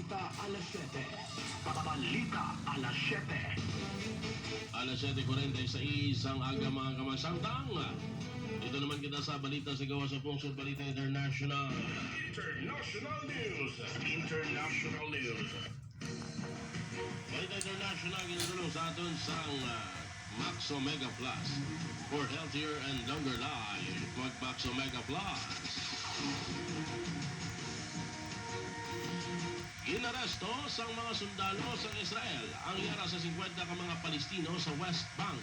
Balita alas 7. Balita alas 7. Alas 7:46 ang aga mga kamasangtang. Ito naman kita sa balita sa gawa sa Pungsod Balita International. International News. International News. Balita International, ginatulong sa atin sa Max Omega Plus for healthier and longer life. Mag-Max Omega Plus. Inaresto sa mga sundalo sa Israel ang yara sa 50 ka mga Palestino sa West Bank.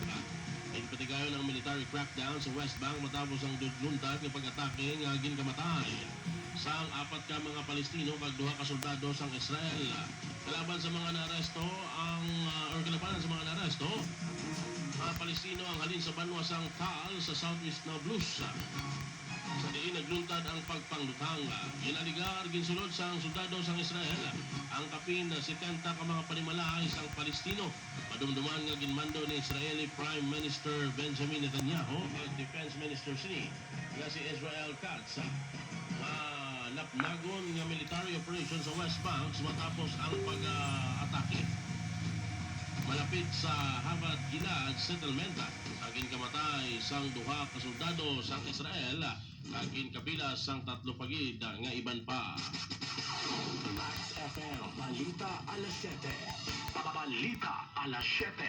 Ipatigayon ang military crackdown sa West Bank matapos ang dudluntad ng pag-atake ng ginkamatay sa apat ka mga Palestino kag duha ka soldado sa Israel. Kalaban sa mga naresto kalabanan sa mga naresto, mga Palestino ang halin sa banwa sang Tal sa southeast Nablus. Sa diin nagluntad ang pagpanglutang. Ginaligar ginsulod sang soldado sang Israel ang kapin na 70 ka mga panimalay sang Palestino. Padumduman nga ginmando ni Israeli Prime Minister Benjamin Netanyahu at Defense Minister nga si Israel Katz. Napnagon nga military operation sa West Bank matapos ang pag-atake malapit sa Havat Gilad settlement. Agin kamatay sang duha ka soldado sang Israel, agin kapila sang tatlo pagid nga iban pa. Max FM Balita alas 7. Balita alas 7.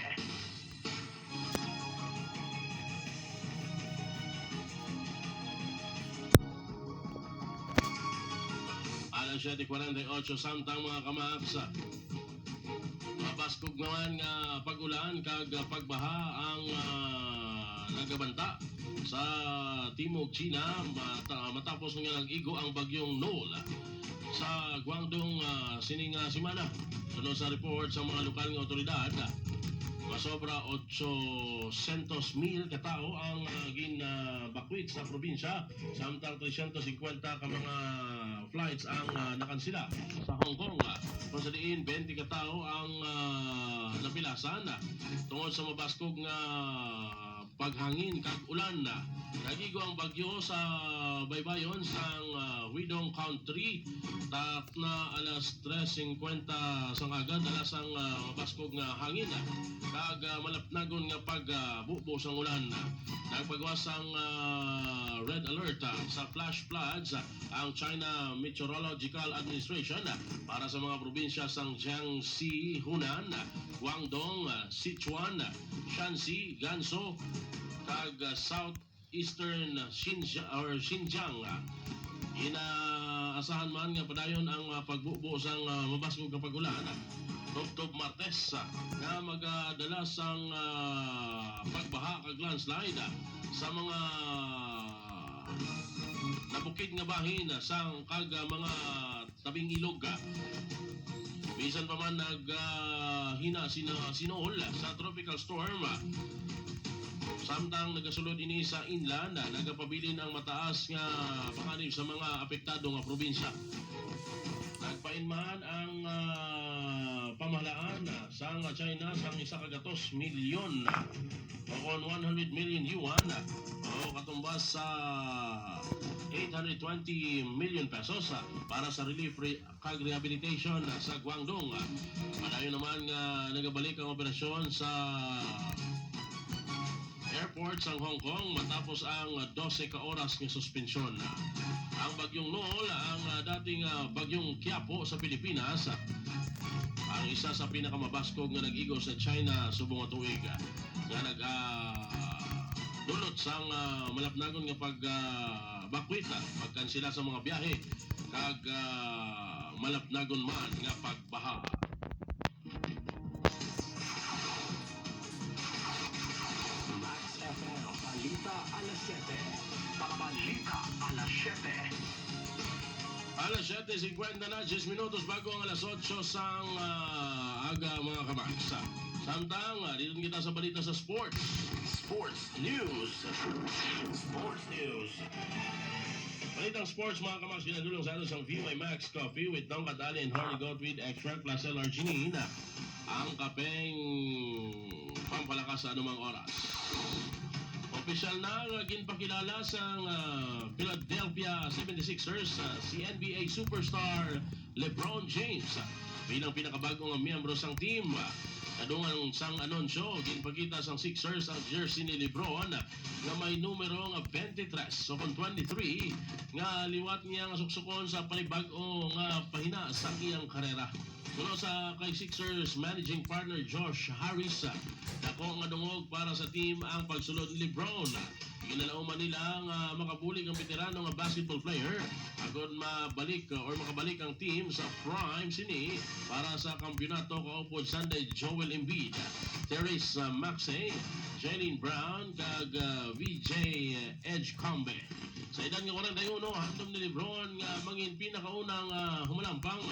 Alas 7:48 samtang mga kamaks. Mabaskog naman nga pag-ulan kag pagbaha ang nagabanta sa Timog China matapos nga nag-igo ang bagyong Noel sa Guangdong sining semana. Sunod sa report sa mga lokal nga otoridad, masobra 800,000 katao ang ginabakwit sa probinsya, samtang 350 ka mga flights ang nakansila sa Hong Kong. Kung sa diin, 20 katao ang napilasan tungod sa mabaskog nga paghangin kag ulan. Nagigo ang bagyo sa baybayon sang Widong Country tak na alas 3:50 sang agad alas ang mabaskog nga hangin kag malapnagon nga pagbubo sang ulan. Nagpagawas ang red alert sa flash floods ang China Meteorological Administration para sa mga probinsya sang Jiangxi, Hunan, Guangdong, Sichuan, Shanxi, Gansu kag southeastern Xinjiang. Inaasahan man nga padayon ang pagbubo sang mabaskog nga pag-ulan Oktob Martes nga magdala sang pagbaha kag landslide sa mga nabukid nga bahin sang kag mga tabing ilog. Bisan pa man naghina sinol sa tropical storm, samtang nagasulod ini sa inland, nagapabilin ang mataas nga panganib sa mga apektado nga probinsya. Nagpainman ang pamahalaan sang China sang 100 milyon o 100 million yuan o katumbas sa 820 million pesos para sa relief kag rehabilitation sa Guangdong. Padayon naman nga nagabalik ang operasyon sa airport sa Hong Kong matapos ang 12 ka oras ng suspensyon. Ang bagyong Noel, ang dating bagyong Quiapo sa Pilipinas, ang isa sa pinakamabaskog nga nag-igo sa China subong tuig nga dulot sang malapnagon nga pagbakwit pagkansila sa mga biyahe kag malapnagon man nga pagbaha. Balita alas 7. Balita alas 7. Alas 7:50 na, 10 minutos bago ang alas 8 sang aga mga kamaks. Samtang, dito kita sa balita sa sports. Sports News. Sports News. Balitang sports mga kamaks, ginadulong sa atin sang VY Max Coffee with Tongkat Ali and Horny Goat with Extract plus L-Arginine. Ang kapeng pampalakas sa anumang oras. Opisyal na ginpakilala sa Philadelphia 76ers si NBA superstar LeBron James bilang pinakabagong miyembro sang team. Kadungang sang anunsyo, ginpakita sang Sixers ang jersey ni LeBron nga may numero nga 23 so kung 23 nga liwat niya nga suksukon sa panibag-o nga pahina sa iyang karera. Kuno sa kay Sixers managing partner Josh Harris, dako nga dungog para sa team ang pagsulod ni LeBron. Ginalauman nila nga makabulig ang veterano nga basketball player agod mabalik or makabalik ang team sa prime sini para sa kampeonato kaupod Sunday. Joel Embiid, Therese Maxey, Jaylen Brown kag VJ Edgecombe. Sa edad nga 41, handom ni LeBron nga mangin pinakaunang humalampang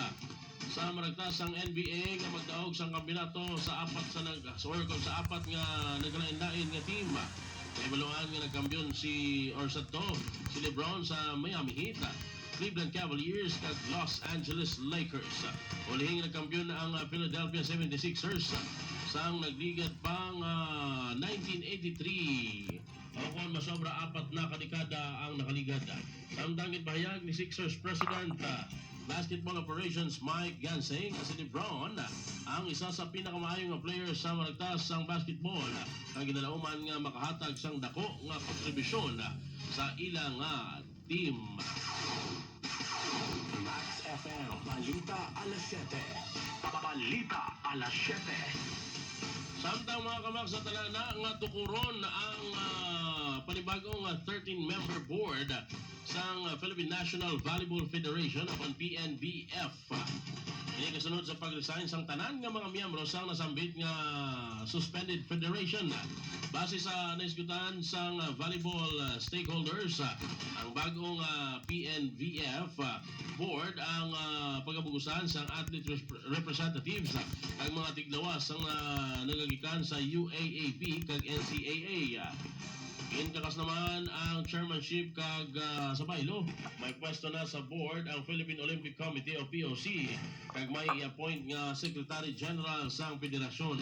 sa maragtasang NBA nga magdaog sa kampeonato sa apat sa apat nga naglain-lain nga team. Evaluan nga nagkampiyon si LeBron sa Miami Heat, Cleveland Cavaliers kag Los Angeles Lakers. Ulihing nagkampiyon na ang Philadelphia 76ers sang nagligad pang 1983. O kung masobra apat na kadekada ang nakaligad. Samtang ipahayag ni Sixers President Basketball Operations Mike Gansing si LeBron ang isa sa pinakamaayong player sa maragtas sang basketball ang ginalauman nga makahatag sang dako nga kontribusyon sa ilang team. Max FM, Balita alas 7. Balita alas 7. Samtang mga kamaks sa talana nga tukuron ang panibagong 13-member board sang Philippine National Volleyball Federation o PNVF. Ini kasunod sa pag-resign sang tanan nga mga miyembro sang nasambit nga suspended federation. Base sa naiskutan sang volleyball stakeholders, ang bagong PNVF board ang pagabugusan sang athlete representatives kag mga tiglawas ang nagagikan sa UAAP kag NCAA. Inkakas naman ang chairmanship kag sa baylo. May pwesto na sa board ang Philippine Olympic Committee o POC kag may i-appoint nga Secretary General sang federasyon.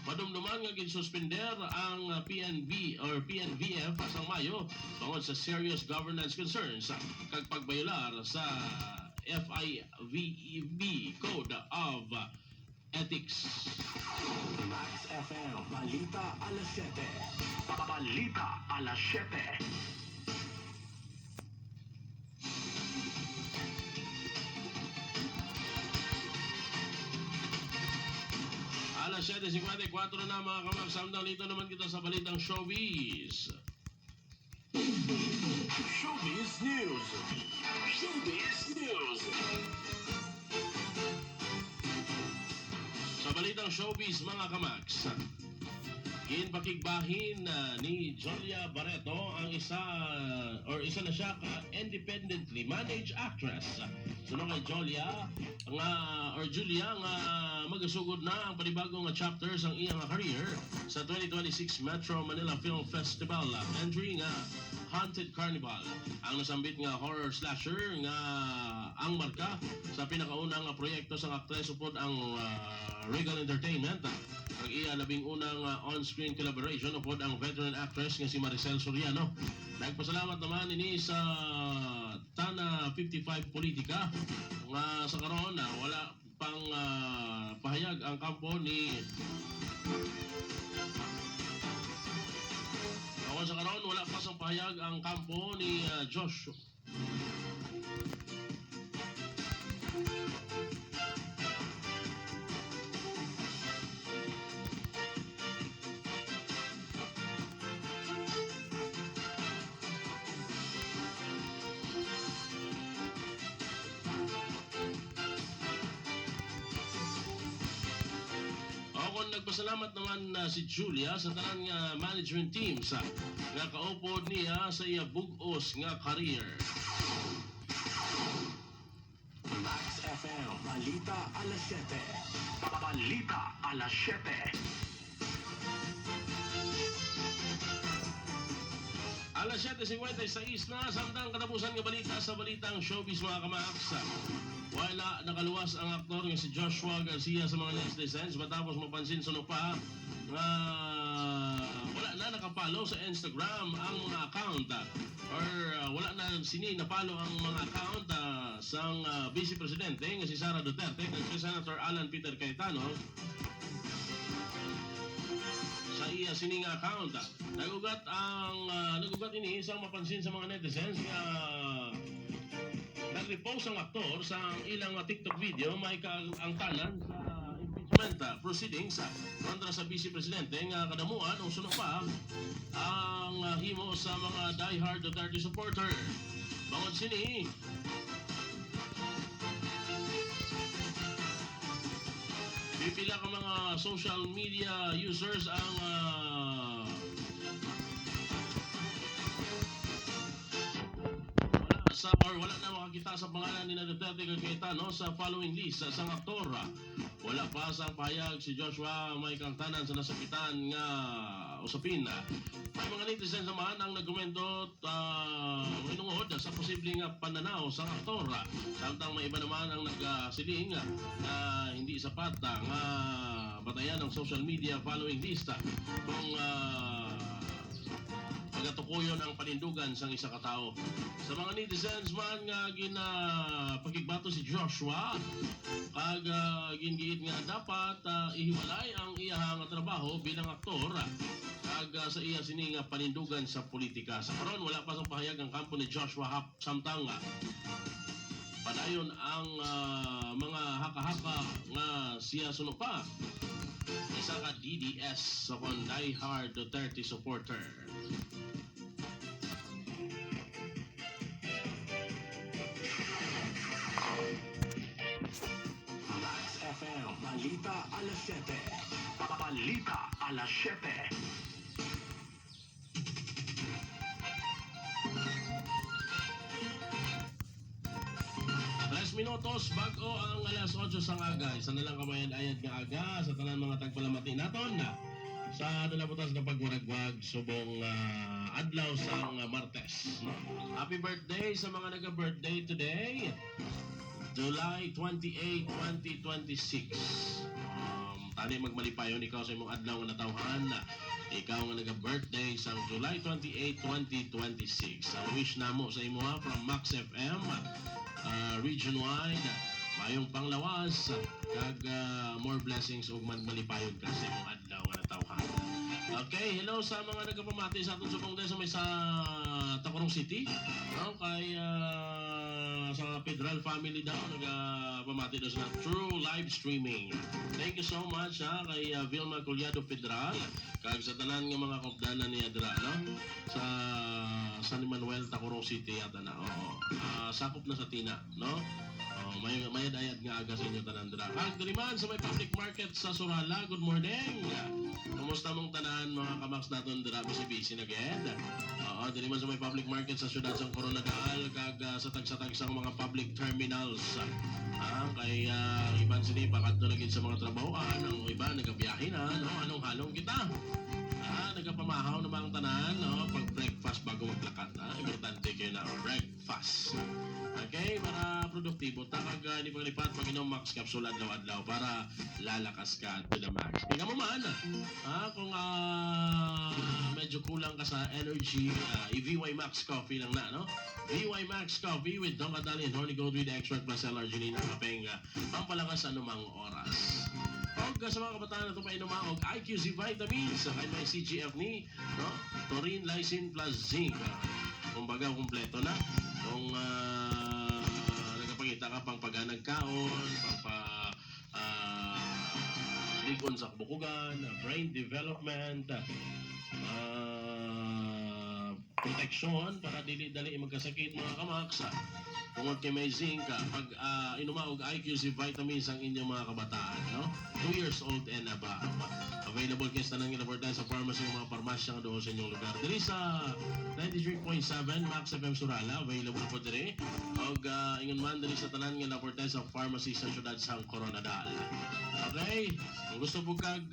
Madumduman nga ginsuspender ang PNV or PNVF sang Mayo tungod sa serious governance concerns kag pagbayular sa FIVB Code of Ethics. Max FM, Balita alas 7. Balita alas 7. Alas 7:54 na mga kamag. Samtang dito naman kita sa balitang showbiz. Showbiz News. Showbiz News. Sa balitang showbiz mga kamags, ginpakigbahin ni Jolia Barreto ang isa na siya independently managed actress. Sunod kay Julia nga magasugod na ang panibagong chapter sang iyang career sa 2026 Metro Manila Film Festival entry nga Haunted Carnival. Ang nasambit nga horror slasher nga ang marka sa pinakaunang proyekto sang aktres upod ang Regal Entertainment. Ang iya labing unang on-screen collaboration upod ang veteran actress nga si Maricel Soriano. Nagpasalamat naman ini sa Tana 55 Politika nga sa karon wala pang pahayag ang kampo ni sa karon wala pa sang pahayag ang kampo ni Josh. Nagpasalamat naman si Julia sa tanan nga management teams nga kaupod niya sa iya bug-os nga career. Max FM, Balita alas 7. Balita alas 7. Alas 7:56 na samtang katapusan nga balita sa balitang showbiz mga kamaks. Wala nakaluwas ang aktor nga si Joshua Garcia sa mga netizens matapos mapansin sa pa nga wala na nakapalo sa Instagram ang mga account or wala na sini napalo ang mga account sang Vice Presidente nga si Sara Duterte kag si Senator Alan Peter Cayetano sa iya sining account. Nagugat ini isang mapansin sa mga netizens nga nag-repost ang aktor sa ilang TikTok video may ang tanan sa impeachment proceedings kontra sa Vice Presidente nga kadamuan o sunod pa ang himo sa mga diehard Duterte supporter. Bangod sini pipila ka mga social media users ang wala na makakita sa pangalan ni Duterte kag Cayetano sa following list sa aktor. Wala pa sa pahayag si Joshua may kangtanan sa nasakitan nga usapin. May mga netizens naman ang nagkomento minungod sa posibleng pananaw sa aktor. Samtang may iba naman ang nagsiling na hindi sapat nga batayan ng social media following list kung pagatukuyon ang panindugan sang isa ka tao. Sa mga netizens man nga pagigbato si Joshua kag gingiit nga dapat ihiwalay ang iyang trabaho bilang aktor kag sa iya sini nga panindugan sa politika. Sa karon wala pa sang pahayag ang kampo ni Joshua samtang padayon ang mga haka-haka nga siya suno pa isa ka DDS sa kon diehard Duterte supporter. Max FM, Balita alas 7. Balita alas 7. 3 minutos bago ang alas 8 sa aga. Isa na lang kamayan-ayad nga aga sa tanan mga tagpalamati naton sa dalabutas nga pagwaragwag subong adlaw sang Martes. Happy birthday sa mga naga-birthday today. July 28, 2026. Tani magmalipayon ikaw sa imong adlaw nga natawhan. Ikaw nga naga-birthday sa July 28, 2026. Wish namo sa imo from Max FM region-wide. Mayong panglawas kag more blessings ug magmalipayon ka sa imong adlaw nga natawhan. Okay, hello sa mga nagapamati sa atong subong sa may sa Tacorong City. No, kay sa Federal Family daw nagapamati daw sa True Live Streaming. Thank you so much kay Vilma Collado Federal kag sa tanan nga mga kopdanan niya dira no sa San Manuel Tacorong City yata na. Sakop na sa Tina, no? May dayat nga aga sa inyo tanan dira. Kag diriman sa may public market sa Surala. Good morning. Kumusta mong tanan mga kamaks naton dira busy na ged? Diriman sa may public market sa siyudad sang Coronadal kag sa tag sang mga public terminals. Kay iban sini pakadto na gid sa mga trabahoan, ang iba nagabiyahe na, no? Anong halong kita? Nagapamahaw na mga tanan, no? Pag breakfast bago maglakat, importante kayo na breakfast. Okay, para produktibo takag ni paglipat pag inom Max Capsule adlaw-adlaw para lalakas ka to the max. Tingnan mo man kung medyo kulang ka sa energy, VY Max Coffee lang na, no? VY Max Coffee with Donkadali and Horny Gold with Extract plus L-arginine ang kapeng pampalakas sa anumang oras. Og sa mga kabataan na ito pa inumang og IQZ Vitamins kay may CGF ni, no? Taurine, Lysine plus Zinc. Kumbaga kompleto na. Kung nagapangita ka pang paganag kaon, ligon sa bukugan, brain development, protection para dili-dali magkasakit mga kamaks. Tungod kay may zinc pag inumaog IQC vitamins ang inyong mga kabataan, no? 2 years old and above. Available kayo sa tanang ilabortan sa pharmacy ng mga parmasya nga doon sa inyong lugar. Diri sa 93.7 Max FM Surala, available po diri. Og ingon man diri sa tanan nga ilabortan sa pharmacy sa siyudad sang Coronadal. Okay? Kung gusto po kag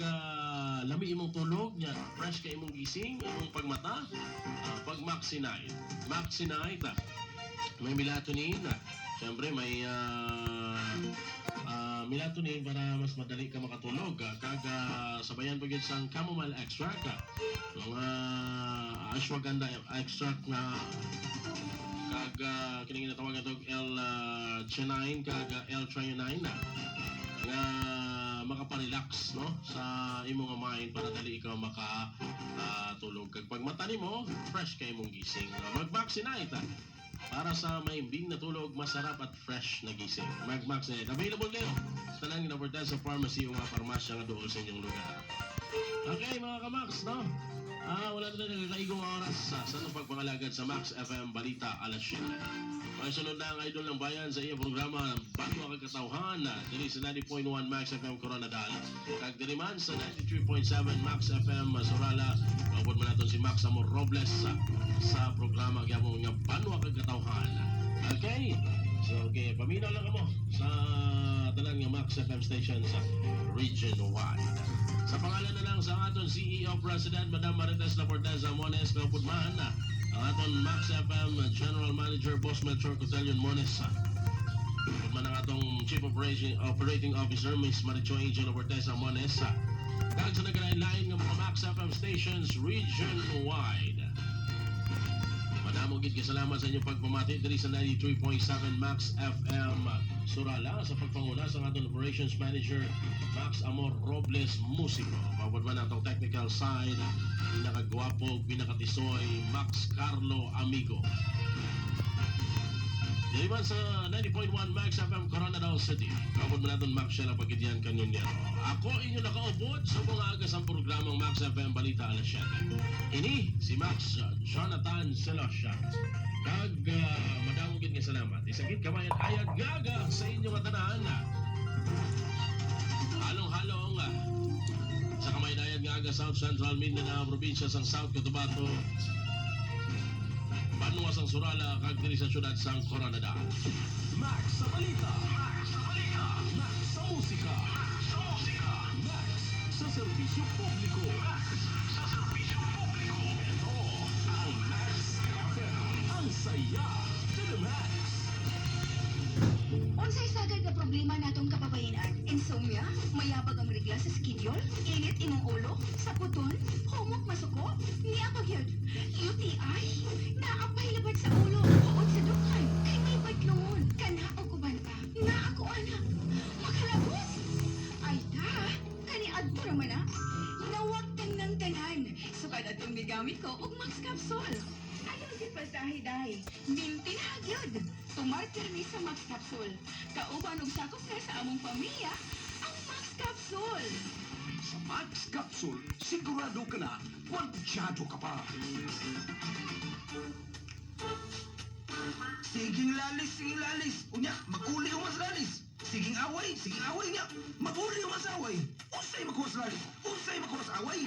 lami imong tulog, nya fresh kay imong gising, imong pagmata, pag Maxinite. Maxinite, may melatonin, siyempre may melatonin para mas madali ka makatulog. Sabayan pa gyud sang chamomile extract. Mga ashwagandha extract na kining ginatawan og L-theanine L-threonine nga makaparelax no sa imong mind para dali ikaw makatulog. Kag pag mata nimo fresh kay imong gising. Mag-vaccinate para sa maimbing na tulog, masarap at fresh na gising. Mag-vaccinate. Available kayo sa nang ginaportal sa pharmacy o mga parmasya nga doon sa inyong lugar. Okay mga ka-Max, no? Wala na nagkakaigong oras sa pagpangalagad sa Max FM Balita alas 7. May sunod na ang idol ng bayan sa iyong programa Bago Ang Katauhan diri sa 90.1 Max FM Coronadal. Kag diri man sa 93.7 Max FM Sorala. Mabot man natin si Max Amor Robles sa programa gyapon nga Bago Ang Katauhan. Okay? So, okay, paminaw lang kamo sa tanan nga Max FM station sa region wide. Sa pangalan na lang sa aton CEO President Madam Marites Laporteza Mones Kaupudman, ang aton Max FM General Manager Boss Melchor Cotellion Mones, Kaupudman ang atong Chief Operating Officer Miss Maricho Angel Laporteza Mones, kag sa nagalain-lain ng mga Max FM stations region-wide. Madamong gid salamat sa inyong pagpamati diri sa 93.7 Max FM Surala sa pagpanguna sa ating Operations Manager Max Amor Robles Musico. Mabot man atong technical side, pinakagwapo, pinakatisoy Max Carlo Amigo. Dili man sa 90.1 Max FM Coronadal City. Mabot man natin Max Shella Pagidyan Kanyonyero. Ako inyo nakaubod sa mga agas ang programang Max FM Balita alas 7. Ini si Max Jonathan Celostia. Kag madamong gid nga salamat. Isagit kamayan ayag gaga sa inyong tanan. Halong-halong sa kamaydayan nga aga South Central Mindanao, probinsya sang South Cotabato, Banwa sang Surala, kag diri sa syudad sang Coronadal. Max sa balita. Max sa balita. Max sa musika. Max sa musika. Max sa serbisyo publiko. Max sa serbisyo publiko. Ito ang Max FM. Ang saya to the max. Unsay sagad nga problema natong kababayenan? Insomnia, mayabag ang regla sa schedule, init imong ulo, saputon, humok masuko, niya pagyud, UTI, naapay labad sa ulo, uod sa dukhan, kay may badlongon, kanaog uban pa, na ako anak, makalabos. Ay da, kani adto raman na, nawag ng tanan, sukad atong migamit ko og Max Capsule. Ayaw si pasahi-dahi, mintin hagyod. Tumartir mi sa Max Capsule. Kauban og sakop na sa among pamilya, ang Max Capsule. Sa Max Capsule, sigurado ka na, kwantyado ka pa. Siging lalis. Unya, mag-uli yung mas lalis. Siging away niya. Mag-uli yung mas away. Unsay makuha sa lalis? Unsay makuha sa away?